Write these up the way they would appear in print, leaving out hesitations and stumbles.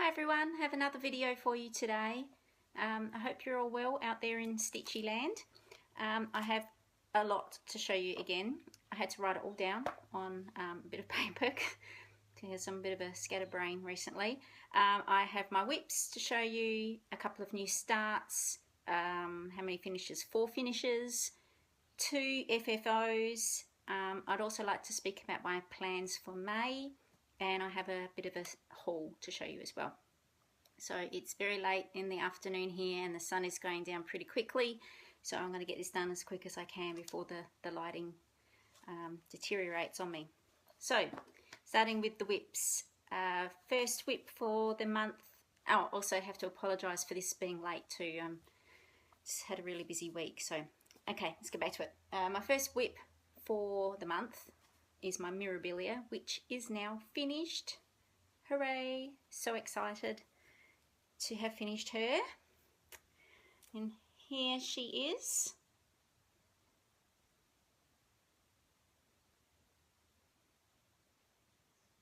Hi everyone, I have another video for you today. I hope you're all well out there in Stitchy land. I have a lot to show you again. I had to write it all down on a bit of paper because I'm a bit of a scatterbrain recently. I have my whips to show you, a couple of new starts, how many finishes, 4 finishes, 2 FFOs. I'd also like to speak about my plans for May, and I have a bit of a haul to show you as well. So it's very late in the afternoon here and the sun is going down pretty quickly, so I'm going to get this done as quick as I can before the lighting deteriorates on me. So starting with the whips, first whip for the month. Oh, also have to apologise for this being late too. Just had a really busy week, so okay, let's get back to it. My first whip for the month is my Mirabilia, which is now finished. Hooray! So excited to have finished her. And here she is.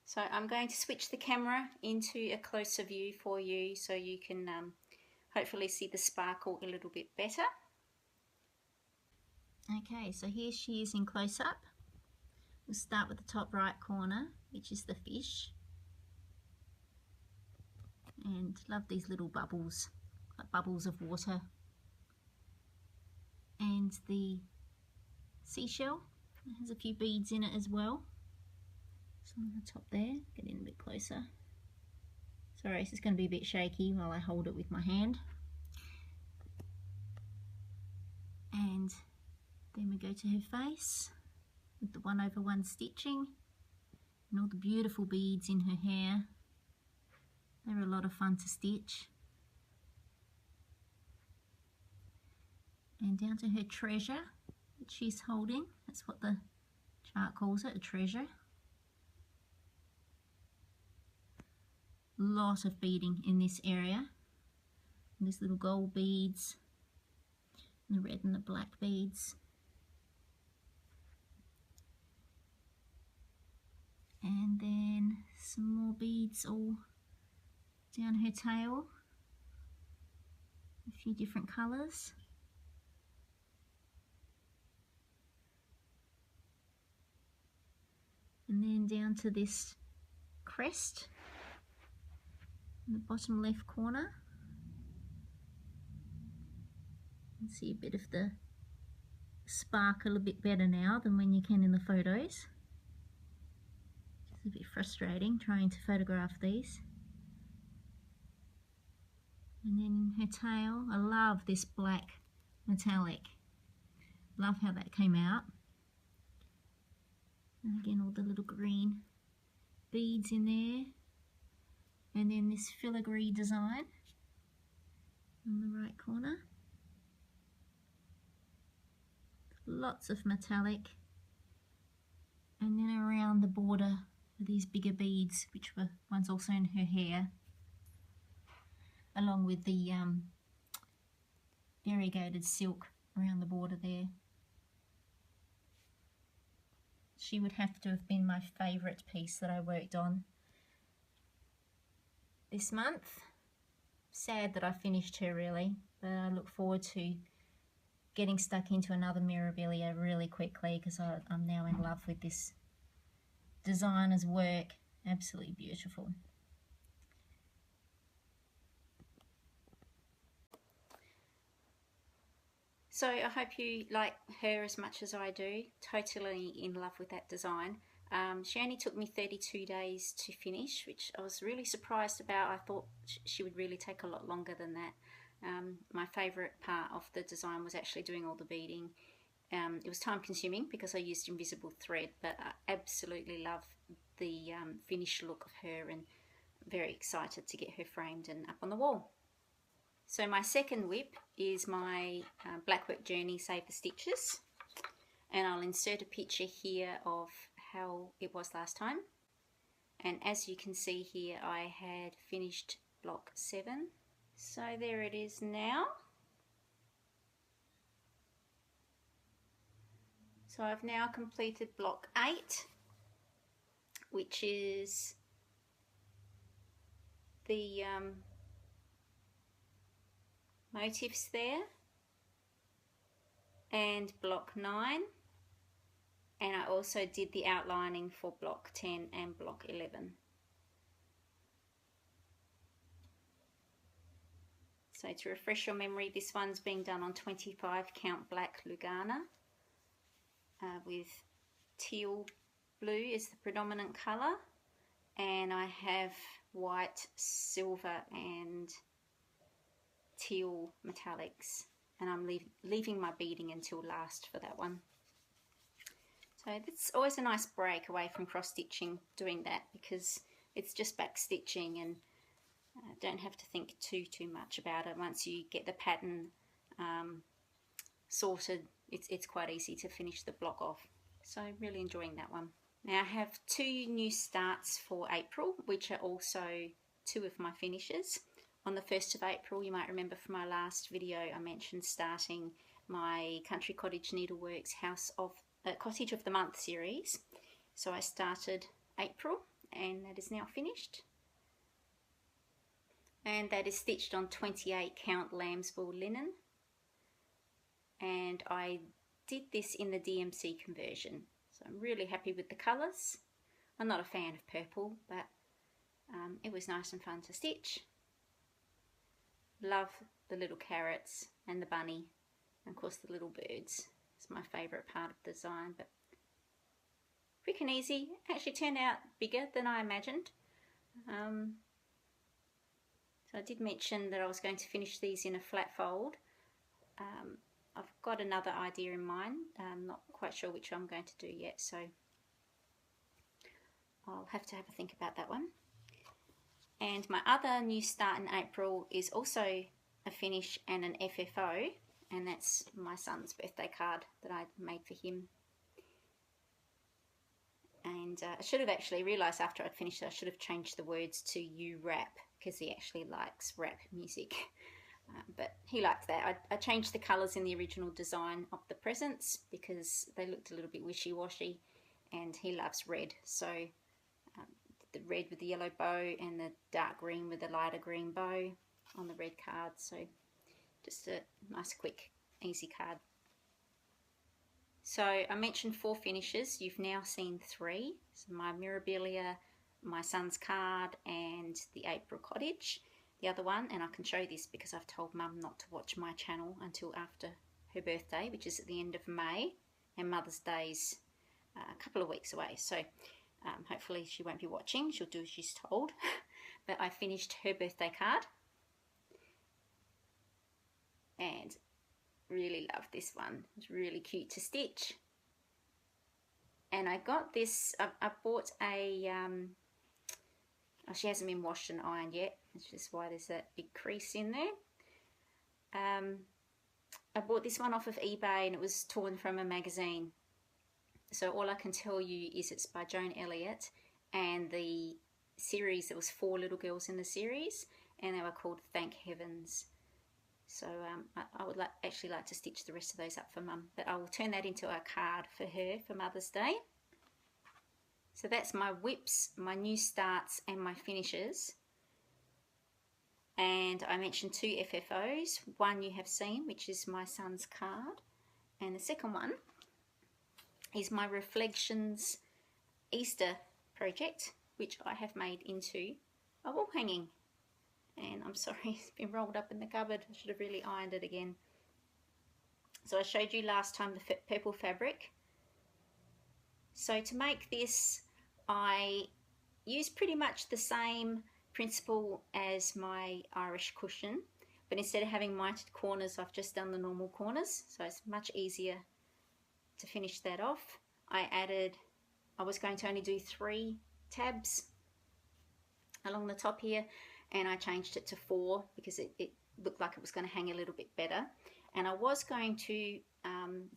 So I'm going to switch the camera into a closer view for you so you can hopefully see the sparkle a little bit better. Okay, so here she is in close-up. We'll start with the top right corner, which is the fish. And love these little bubbles, like bubbles of water. And the seashell, it has a few beads in it as well. So on the top there, get in a bit closer. Sorry, this is going to be a bit shaky while I hold it with my hand. And then we go to her face with the 1/1 stitching and all the beautiful beads in her hair. They're a lot of fun to stitch. And down to her treasure that she's holding. That's what the chart calls it, a treasure. Lot of beading in this area. And these little gold beads, and the red and the black beads. And then some more beads all down her tail, a few different colours. And then down to this crest in the bottom left corner. You can see a bit of the sparkle a bit better now than when you can in the photos. It's a bit frustrating trying to photograph these. And then her tail, I love this black metallic. Love how that came out. And again, all the little green beads in there. And then this filigree design in the right corner. Lots of metallic. And then around the border are these bigger beads, which were once also in her hair, along with the variegated silk around the border there. She would have to have been my favourite piece that I worked on this month. Sad that I finished her really, but I look forward to getting stuck into another Mirabilia really quickly because I'm now in love with this designer's work. Absolutely beautiful. So I hope you like her as much as I do. Totally in love with that design. She only took me 32 days to finish, which I was really surprised about. I thought she would really take a lot longer than that. My favourite part of the design was actually doing all the beading. It was time consuming because I used invisible thread, but I absolutely love the finished look of her and very excited to get her framed and up on the wall. So my second whip is my Blackwork Journey Save the Stitches, and I'll insert a picture here of how it was last time. And as you can see here, I had finished block 7, so there it is now. So I've now completed block 8, which is the motifs there, and block 9, and I also did the outlining for block 10 and block 11. So to refresh your memory, this one's being done on 25 count black Lugana with teal blue is the predominant colour, and I have white, silver and teal metallics, and I'm leaving my beading until last for that one. So it's always a nice break away from cross stitching doing that, because it's just back stitching and don't have to think too much about it. Once you get the pattern sorted, it's quite easy to finish the block off. So really enjoying that one. Now I have 2 new starts for April, which are also 2 of my finishes. On the 1st of April, you might remember from my last video, I mentioned starting my Country Cottage Needleworks Cottage of the Month series. So I started April, and that is now finished. And that is stitched on 28 count lambswool linen, and I did this in the DMC conversion, so I'm really happy with the colours. I'm not a fan of purple, but it was nice and fun to stitch. Love the little carrots and the bunny, and of course the little birds. It's my favourite part of the design, but quick and easy. Actually turned out bigger than I imagined. So I did mention that I was going to finish these in a flat fold. I've got another idea in mind. I'm not quite sure which I'm going to do yet, so I'll have to have a think about that one. And my other new start in April is also a finish and an FFO, and that's my son's birthday card that I made for him. And I should have actually realised after I'd finished it, I should have changed the words to "you rap," because he actually likes rap music. But he liked that. I changed the colours in the original design of the presents because they looked a little bit wishy-washy, and he loves red. So the red with the yellow bow and the dark green with the lighter green bow on the red card. So just a nice, quick, easy card. So I mentioned 4 finishes. You've now seen 3. So my Mirabilia, my son's card, and the April Cottage. The other one, and I can show this because I've told Mum not to watch my channel until after her birthday, which is at the end of May, and Mother's Day's a couple of weeks away. So hopefully she won't be watching. She'll do as she's told. But I finished her birthday card, and really love this one. It's really cute to stitch. And I got this, I bought a, oh, she hasn't been washed and ironed yet, which is why there's that big crease in there. I bought this one off of eBay, and it was torn from a magazine. So all I can tell you is it's by Joan Elliott, and the series, there was 4 little girls in the series, and they were called Thank Heavens. So I would actually like to stitch the rest of those up for Mum, but I will turn that into a card for her for Mother's Day. So that's my whips, my new starts and my finishes. And I mentioned 2 FFOs. One you have seen, which is my son's card, and the second one is my Refl-egg-tions Easter project, which I have made into a wall hanging. And I'm sorry, it's been rolled up in the cupboard. I should have really ironed it again. So I showed you last time the purple fabric. So to make this, I use pretty much the same principle as my Irish cushion, but instead of having mitered corners, I've just done the normal corners, so it's much easier to finish that off. I was going to only do 3 tabs along the top here, and I changed it to 4 because it looked like it was going to hang a little bit better. And I was going to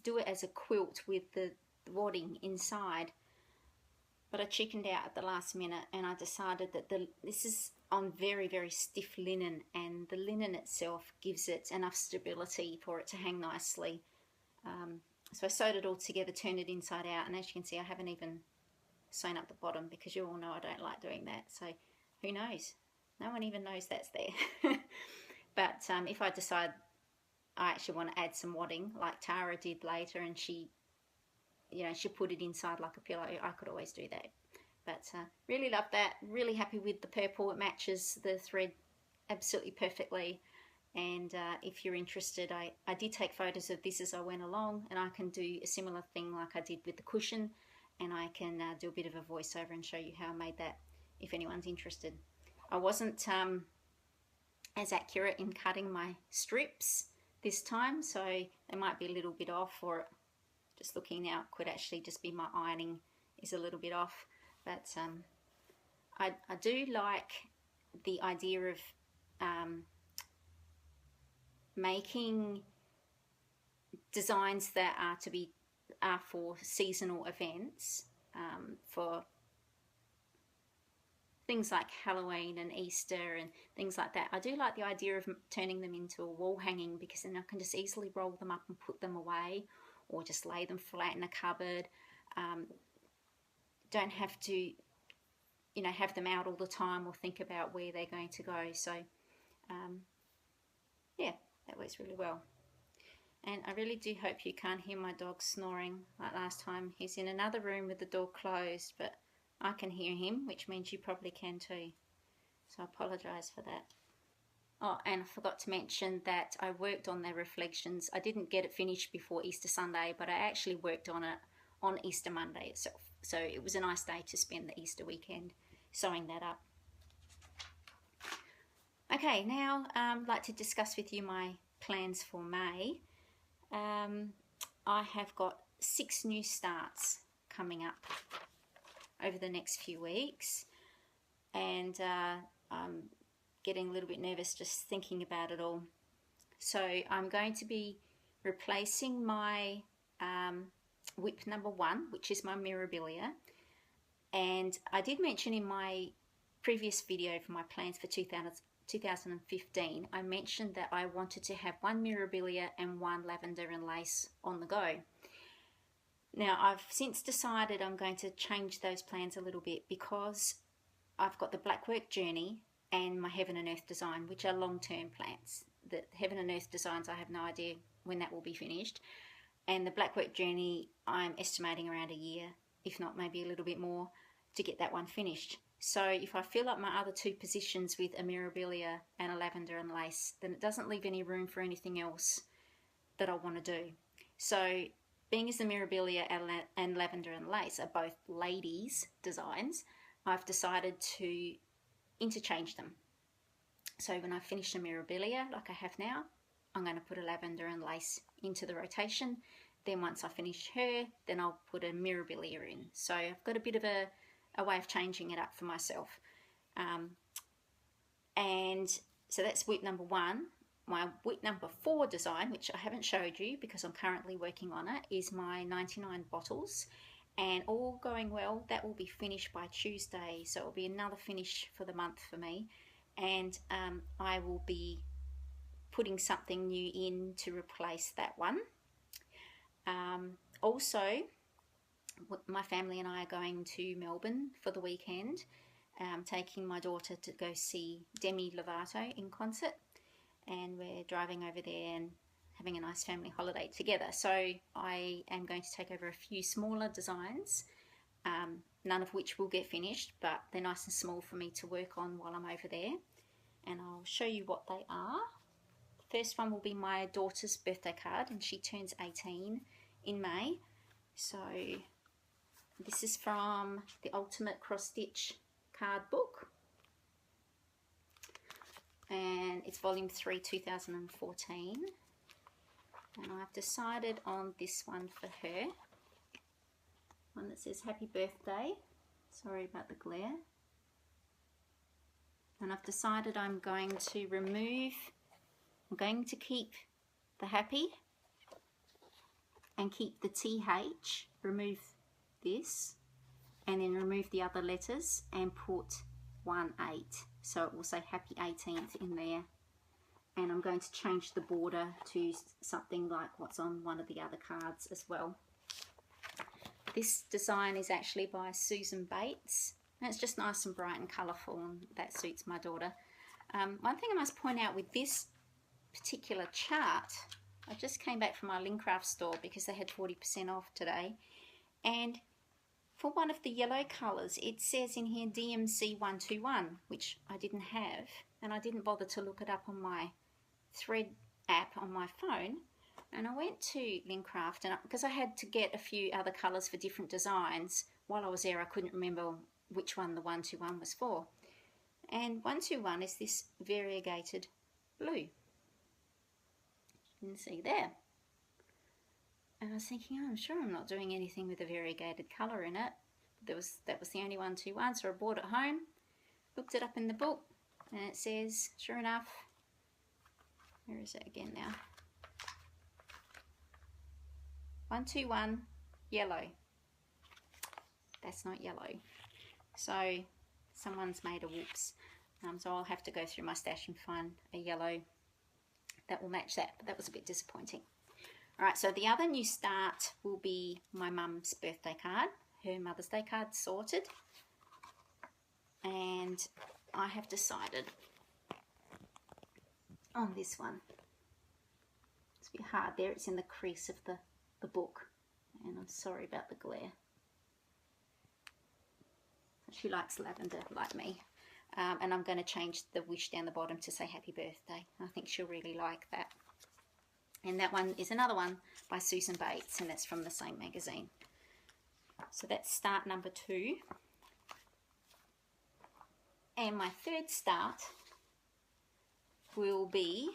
do it as a quilt with the wadding inside, but I chickened out at the last minute, and I decided that this is on very, very stiff linen, and the linen itself gives it enough stability for it to hang nicely. So I sewed it all together, turned it inside out, and as you can see, I haven't even sewn up the bottom because you all know I don't like doing that. So who knows? No one even knows that's there. But if I decide I actually want to add some wadding, like Tara did later, and she, you know, she put it inside like a pillow, I could always do that. But really love that. Really happy with the purple. It matches the thread absolutely perfectly. And if you're interested, I did take photos of this as I went along, and I can do a similar thing like I did with the cushion, and I can do a bit of a voiceover and show you how I made that if anyone's interested. I wasn't as accurate in cutting my strips this time, so they might be a little bit off, or just looking now, it could actually just be my ironing is a little bit off. But I do like the idea of making designs that are for seasonal events, for things like Halloween and Easter and things like that. I do like the idea of turning them into a wall hanging, because then I can just easily roll them up and put them away, or just lay them flat in a cupboard. Don't have to, you know, have them out all the time or think about where they're going to go. So yeah, that works really well. And I really do hope you can't hear my dog snoring like last time. He's in another room with the door closed, but I can hear him, which means you probably can too. So I apologise for that. Oh, and I forgot to mention that I worked on the Refl-egg-tions. I didn't get it finished before Easter Sunday, but I actually worked on it on Easter Monday itself. So it was a nice day to spend the Easter weekend sewing that up. Okay, now I'd like to discuss with you my plans for May. I have got 6 new starts coming up over the next few weeks, and I'm getting a little bit nervous just thinking about it all. So I'm going to be replacing my whip number 1, which is my Mirabilia, and I did mention in my previous video for my plans for 2015, I mentioned that I wanted to have 1 Mirabilia and 1 Lavender and Lace on the go. Now I've since decided I'm going to change those plans a little bit, because I've got the Blackwork journey and my Heaven and Earth design, which are long-term plans. The Heaven and Earth designs, I have no idea when that will be finished, and the Blackwork journey I'm estimating around a year, if not maybe a little bit more, to get that one finished. So if I fill up my other 2 positions with a Mirabilia and a Lavender and Lace, then it doesn't leave any room for anything else that I want to do. So being as the Mirabilia and Lavender and Lace are both ladies' designs, I've decided to interchange them. So when I finish the Mirabilia, like I have now, I'm going to put a Lavender and Lace into the rotation. Then once I finish her, then I'll put a Mirabilia in. So I've got a bit of a way of changing it up for myself. And so that's whip number 1. My whip number 4 design, which I haven't showed you because I'm currently working on it, is my 99 bottles, and all going well, that will be finished by Tuesday. So it will be another finish for the month for me, and I will be putting something new in to replace that one. Also, my family and I are going to Melbourne for the weekend, taking my daughter to go see Demi Lovato in concert, and we're driving over there and having a nice family holiday together. So I am going to take over a few smaller designs, none of which will get finished, but they're nice and small for me to work on while I'm over there, and I'll show you what they are. The first one will be my daughter's birthday card, and she turns 18 in May. So this is from the Ultimate Cross Stitch card book, and it's volume 3, 2014, and I've decided on this one for her, one that says happy birthday. Sorry about the glare. And I've decided I'm going to keep the happy and keep the TH, remove this, and then remove the other letters and put 18, so it will say happy 18th in there. And I'm going to change the border to something like what's on one of the other cards as well. This design is actually by Susan Bates, And it's just nice and bright and colourful, and that suits my daughter. One thing I must point out with this particular chart, I just came back from my Lincraft store because they had 40% off today, and for one of the yellow colours it says in here DMC 121, which I didn't have, and I didn't bother to look it up on my thread app on my phone. And I went to Lincraft, and because I had to get a few other colours for different designs while I was there, I couldn't remember which one the 121 was for. And 121 is this variegated blue. You can see there. And I was thinking, oh, I'm sure I'm not doing anything with a variegated colour in it. That was the only 121, so I brought it home, looked it up in the book, and it says, sure enough, where is it again now? 121 yellow. That's not yellow. So someone's made a whoops. So I'll have to go through my stash and find a yellow that will match that. But that was a bit disappointing. Alright, so the other new start will be my mum's birthday card. Her Mother's Day card sorted. And I have decided on this one. It's a bit hard there. It's in the crease of the book. And I'm sorry about the glare. She likes lavender like me. And I'm going to change the wish down the bottom to say happy birthday. I think she'll really like that. And that one is another one by Susan Bates, and that's from the same magazine. So that's start number 2. And my third start will be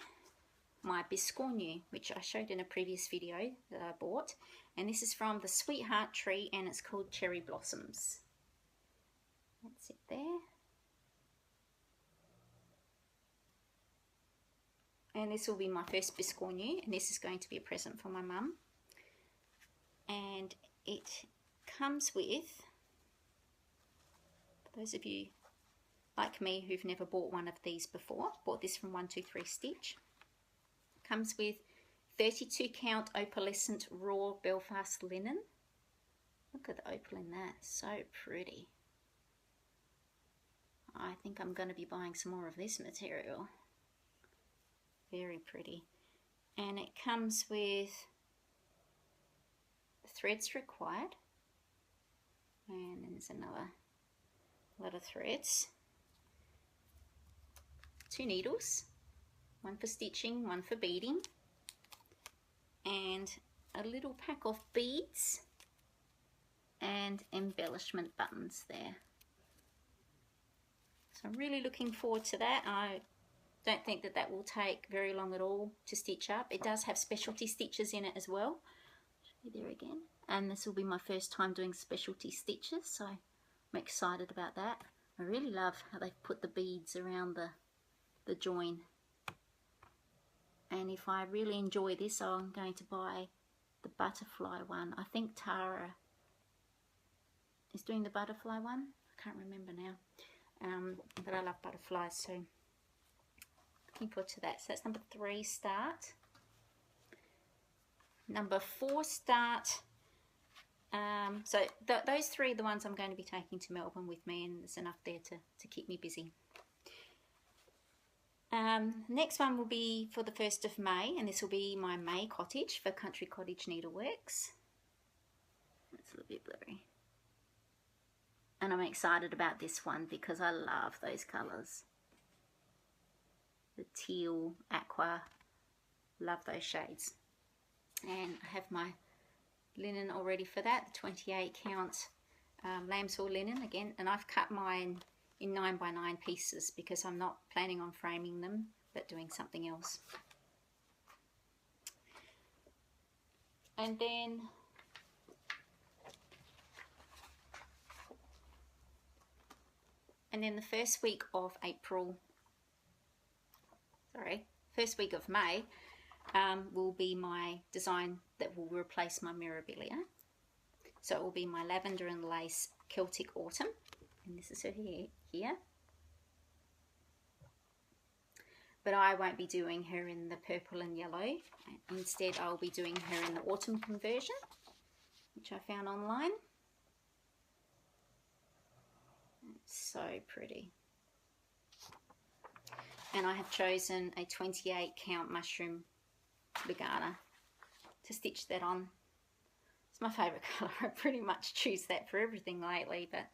my Biscornu, which I showed in a previous video that I bought. And this is from the Sweetheart Tree, and it's called Cherry Blossoms. That's it there. And this will be my first Biscornu, and this is going to be a present for my mum. And it comes with, for those of you like me who've never bought one of these before, bought this from 123 Stitch, comes with 32 count opalescent raw Belfast linen. Look at the opal in that, so pretty. I think I'm going to be buying some more of this material. Very pretty. And it comes with the threads required. And then there's another lot of threads. 2 needles. One for stitching, one for beading. And a little pack of beads and embellishment buttons there. So I'm really looking forward to that. I don't think that that will take very long at all to stitch up. It does have specialty stitches in it as well. Show you there again. And this will be my first time doing specialty stitches, so I'm excited about that. I really love how they've put the beads around the join. And if I really enjoy this, I'm going to buy the butterfly one. I think Tara is doing the butterfly one. I can't remember now. But I love butterflies, so looking forward to that. So that's number 3 start. Number 4 start. So those 3 are the ones I'm going to be taking to Melbourne with me, and there's enough there to keep me busy. Next one will be for the 1st of May, and this will be my May Cottage for Country Cottage Needleworks. That's a little bit blurry. And I'm excited about this one because I love those colours. The teal, aqua, love those shades. And I have my linen all ready for that, the 28 count lamb's wool linen again. And I've cut mine in 9x9 pieces because I'm not planning on framing them, but doing something else. And then the first week of May will be my design that will replace my Mirabilia. So it will be my Lavender and Lace Celtic Autumn, and this is her here. But I won't be doing her in the purple and yellow. Instead, I'll be doing her in the autumn conversion, which I found online. So pretty. And I have chosen a 28 count mushroom Lugana to stitch that on. It's my favourite colour. I pretty much choose that for everything lately, but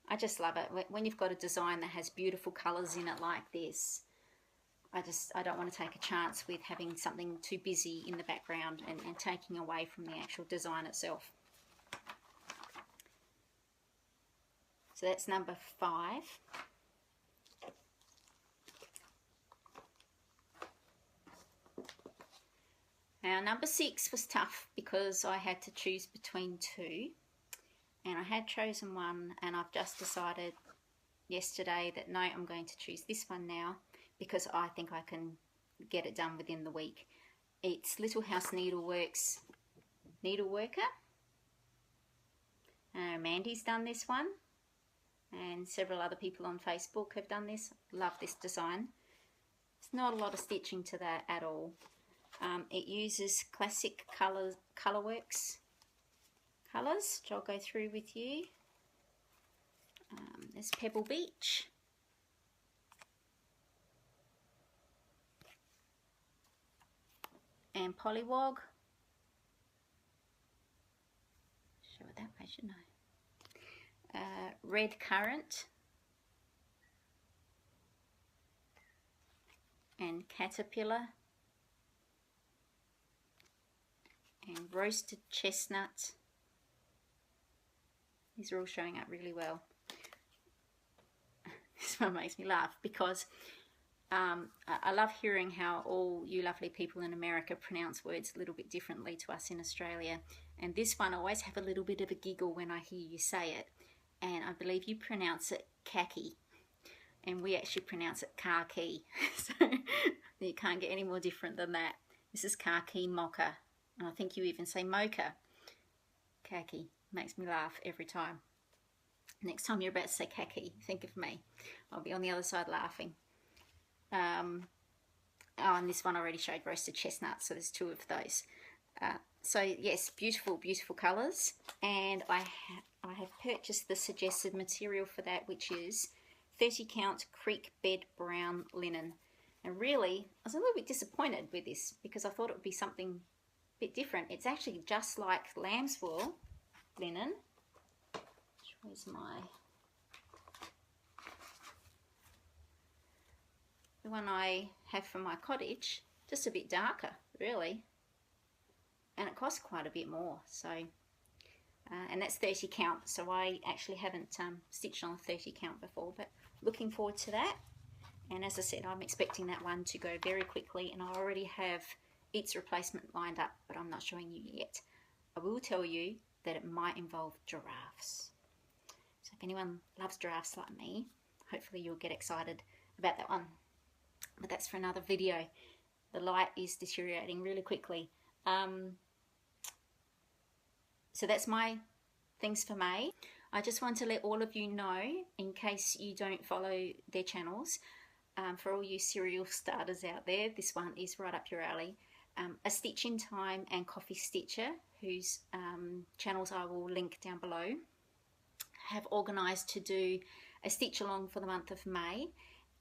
I just love it. When you've got a design that has beautiful colours in it like this, I don't want to take a chance with having something too busy in the background and taking away from the actual design itself. So that's number 5. Now number 6 was tough because I had to choose between 2, and I had chosen one, and I've just decided yesterday that no, I'm going to choose this one now because I think I can get it done within the week. It's Little House Needleworks Needleworker. Mandy's done this one, and several other people on Facebook have done this. Love this design. It's not a lot of stitching to that at all. It uses classic Colourworks colours, which I'll go through with you. There's Pebble Beach, and Pollywog. Show it that way, shouldn't I? Red Currant, and Caterpillar, and Roasted Chestnut. These are all showing up really well. This one makes me laugh because I love hearing how all you lovely people in America pronounce words a little bit differently to us in Australia. And this one, I always have a little bit of a giggle when I hear you say it. And I believe you pronounce it khaki. And we actually pronounce it khaki. So you can't get any more different than that. This is khaki mocha. And I think you even say mocha. Khaki. Makes me laugh every time. Next time you're about to say khaki, think of me. I'll be on the other side laughing. Oh, and this one I already showed, Roasted Chestnut, so there's 2 of those. So yes, beautiful, beautiful colours. And I have purchased the suggested material for that, which is 30 count creek bed brown linen. And really, I was a little bit disappointed with this because I thought it would be something a bit different. It's actually just like lamb's wool linen. Where's the one I have for my cottage, just a bit darker really, and it costs quite a bit more. So and that's 30 count, so I actually haven't stitched on a 30 count before, but looking forward to that. And as I said, I'm expecting that one to go very quickly, and I already have its replacement lined up, but I'm not showing you yet. I will tell you that it might involve giraffes. So if anyone loves giraffes like me, hopefully you'll get excited about that one. But that's for another video. The light is deteriorating really quickly. So that's my things for May. I just want to let all of you know, in case you don't follow their channels, for all you serial starters out there, this one is right up your alley. A Stitch in Time and Coffee Stitcher, whose channels I will link down below, have organised to do a stitch along for the month of May,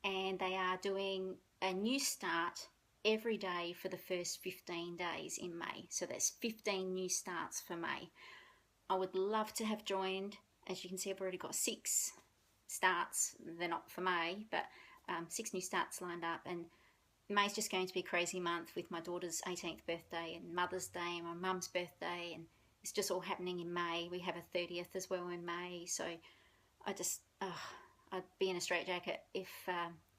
and they are doing a new start every day for the first 15 days in May. So that's 15 new starts for May. I would love to have joined. As you can see, I've already got 6 starts. They're not for May, but 6 new starts lined up, and May's just going to be a crazy month with my daughter's 18th birthday and Mother's Day and my mum's birthday, and it's just all happening in May. We have a 30th as well in May, so I just, I'd be in a straitjacket if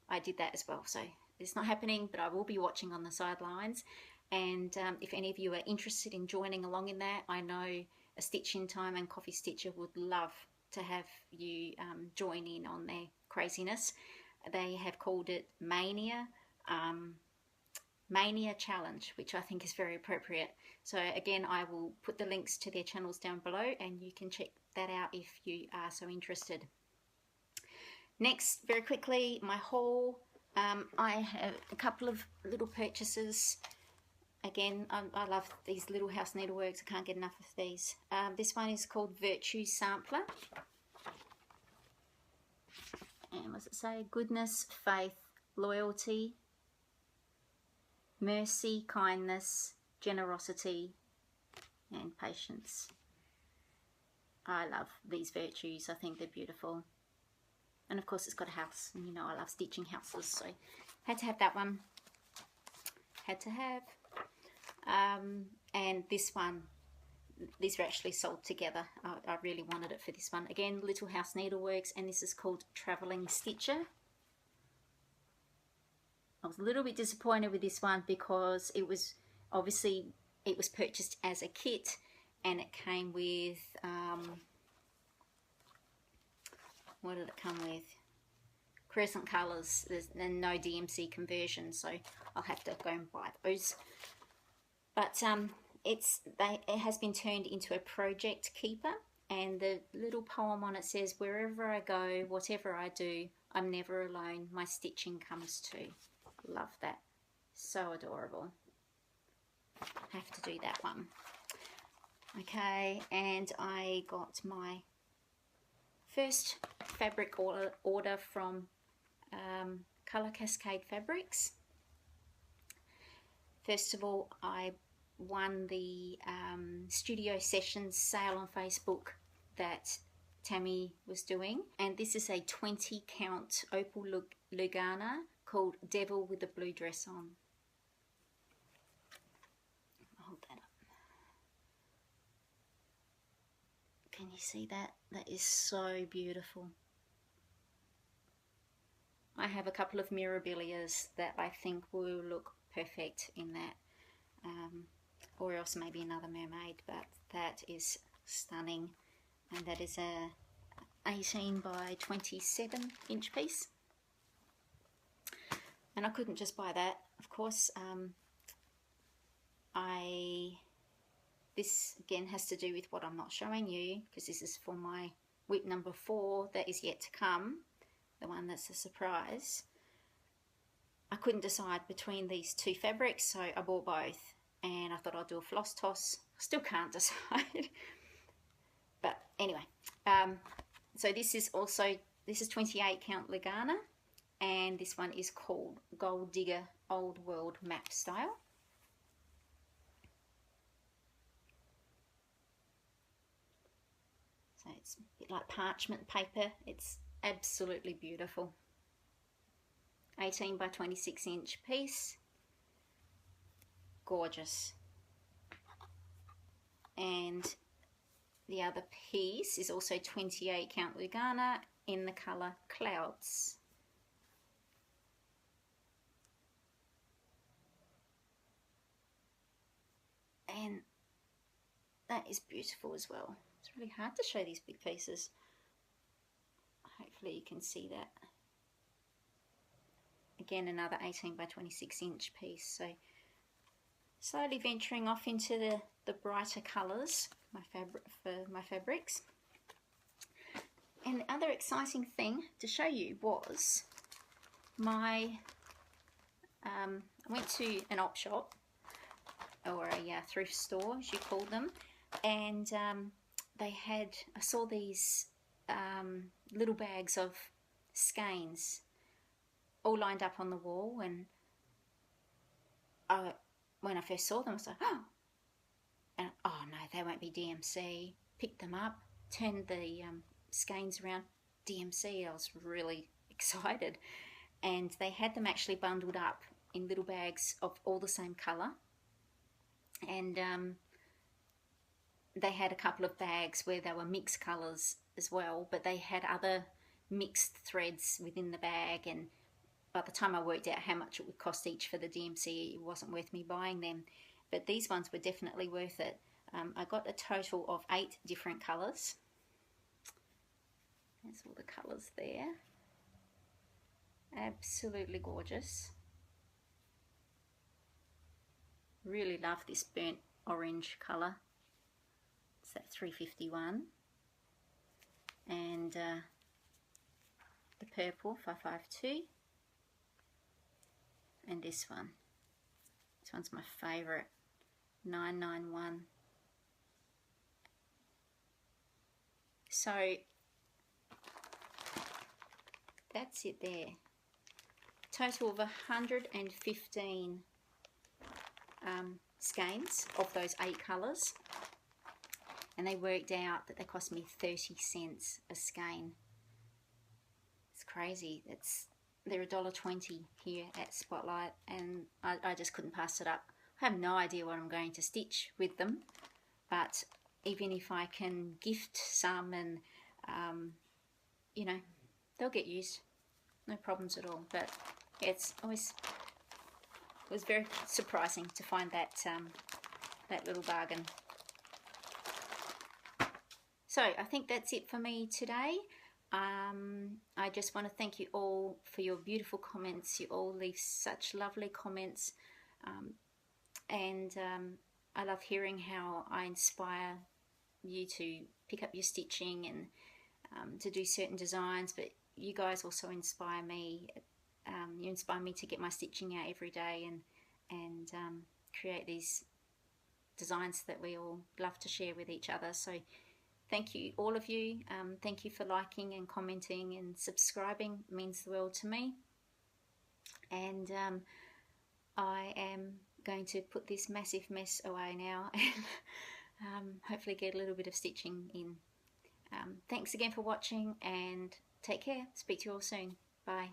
I did that as well. So it's not happening, but I will be watching on the sidelines. And if any of you are interested in joining along in that, I know A Stitch in Time and Coffee Stitcher would love to have you join in on their craziness. They have called it Mania Challenge, which I think is very appropriate. So again, I will put the links to their channels down below, and you can check that out if you are so interested. Next, very quickly, my haul. I have a couple of little purchases. Again, I love these Little House Needleworks. I can't get enough of these. This one is called Virtue Sampler. what does it say? Goodness, faith, loyalty, mercy, kindness, generosity, and patience. I love these virtues. I think they're beautiful. And of course it's got a house, and you know I love stitching houses, so had to have that one. Had to have. And this one, these were actually sold together. I really wanted it for this one. Again, Little House Needleworks, and this is called Travelling Stitcher. I was a little bit disappointed with this one because it was obviously, it was purchased as a kit, and it came with, what did it come with? Crescent colours. There's no DMC conversion, so I'll have to go and buy those. But it has been turned into a project keeper, and the little poem on it says, "Wherever I go, whatever I do, I'm never alone, my stitching comes too." Love that. So adorable. Have to do that one. Okay, and I got my first fabric order from Colour Cascade Fabrics. First of all, I won the studio sessions sale on Facebook that Tammy was doing, and this is a 20 count opal Lugana called Devil with a Blue Dress On. Hold that up. Can you see that? That is so beautiful. I have a couple of Mirabilias that I think will look perfect in that, or else maybe another Mermaid, but that is stunning, and that is a 18 by 27 inch piece. And I couldn't just buy that, of course. This again has to do with what I'm not showing you, because this is for my week number 4 that is yet to come, the one that's a surprise. I couldn't decide between these two fabrics, so I bought both, and I thought I'd do a floss toss. I still can't decide. But anyway, so this is 28 count Lugana, and this one is called Gold Digger Old World Map Style. So it's a bit like parchment paper. It's absolutely beautiful. 18 by 26 inch piece. Gorgeous. And the other piece is also 28 count Lugana in the colour Clouds. And that is beautiful as well. It's really hard to show these big pieces. Hopefully you can see that. Again, another 18 by 26 inch piece. So slowly venturing off into the brighter colours for my fabrics. And the other exciting thing to show you was my, I went to an op shop, or a thrift store as you call them, and they had, I saw these little bags of skeins all lined up on the wall, and when I first saw them I was like, oh, and oh no, they won't be DMC. Picked them up, turned the skeins around, DMC. I was really excited, and they had them actually bundled up in little bags of all the same colour, and they had a couple of bags where they were mixed colours as well, but they had other mixed threads within the bag, and by the time I worked out how much it would cost each for the DMC, it wasn't worth me buying them. But these ones were definitely worth it. I got a total of 8 different colours. There's all the colours there. Absolutely gorgeous. Really love this burnt orange colour. It's that 351. And the purple 552. And this one's my favourite, 991. So that's it there. Total of 115 skeins of those 8 colours, and they worked out that they cost me 30 cents a skein. It's crazy. They're $1.20 here at Spotlight, and I just couldn't pass it up. I have no idea what I'm going to stitch with them, but even if I can gift some, and you know, they'll get used, no problems at all. But yeah, it was very surprising to find that that little bargain. So I think that's it for me today. I just want to thank you all for your beautiful comments. You all leave such lovely comments, and I love hearing how I inspire you to pick up your stitching and to do certain designs. But you guys also inspire me. You inspire me to get my stitching out every day and create these designs that we all love to share with each other. So thank you, all of you. Thank you for liking and commenting and subscribing. It means the world to me. And I am going to put this massive mess away now and hopefully get a little bit of stitching in. Thanks again for watching, and take care. Speak to you all soon. Bye.